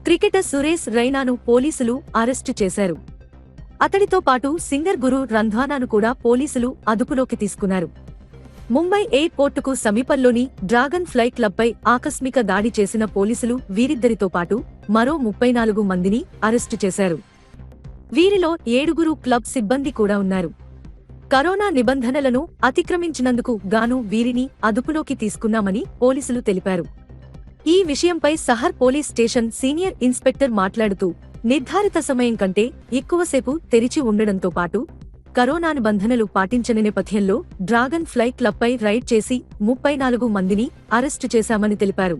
Cricketer Suresh రైనాను పోలీసులు arrest చేశారు. అతడితో పాటు సింగర్ గురు రంధ్వానాను కూడా పోలీసులు అదుపులోకి తీసుకున్నారు. ముంబై ఎయిర్పోర్టుకు సమీపంలోని డ్రాగన్ ఫ్లై క్లబ్పై ఆకస్మిక దాడి చేసిన పోలీసులు వీరిద్దరితో పాటు మరో 34 మందిని అరెస్టు చేశారు. వీరిలో 7 క్లబ్ సిబ్బంది కూడా ఉన్నారు. కరోనా నిబంధనలను అతిక్రమించినందుకు గాను వీరిని అదుపులోకి తీసుకున్నామని పోలీసులు తెలిపారు. ఈ విషయంపై Sahar police station senior inspector మాట్లాడుతూ, నిర్ధారిత సమయం కంటే ఎక్కువసేపు తెరిచి ఉండడంతో పాటు కరోనా నిబంధనలు పాటించని నేపథ్యంలో డ్రాగన్ ఫ్లై క్లబ్పై రైడ్ చేసి 34 మందిని అరెస్టు చేశామని తెలిపారు.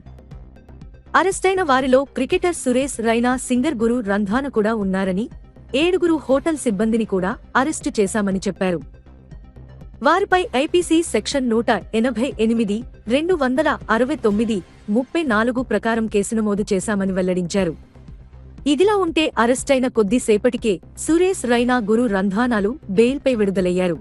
అరెస్టైన వారిలో క్రికెటర్ సురేశ్ రైనా, సింగర్ గురు రంధ్వానా కూడా ఉన్నారని, 7 హోటల్ సిబ్బందిని కూడా అరెస్టు చేశామని చెప్పారు. వారిపై ఐపీసీ సెక్షన్ 188, 269, 34 ప్రకారం కేసు నమోదు చేశామని వెల్లడించారు. ఇదిలా ఉంటే అరెస్టైన కొద్దిసేపటికే సురేశ్ రైనా, గురు రంధ్వానాలు బెయిల్పై విడుదలయ్యారు.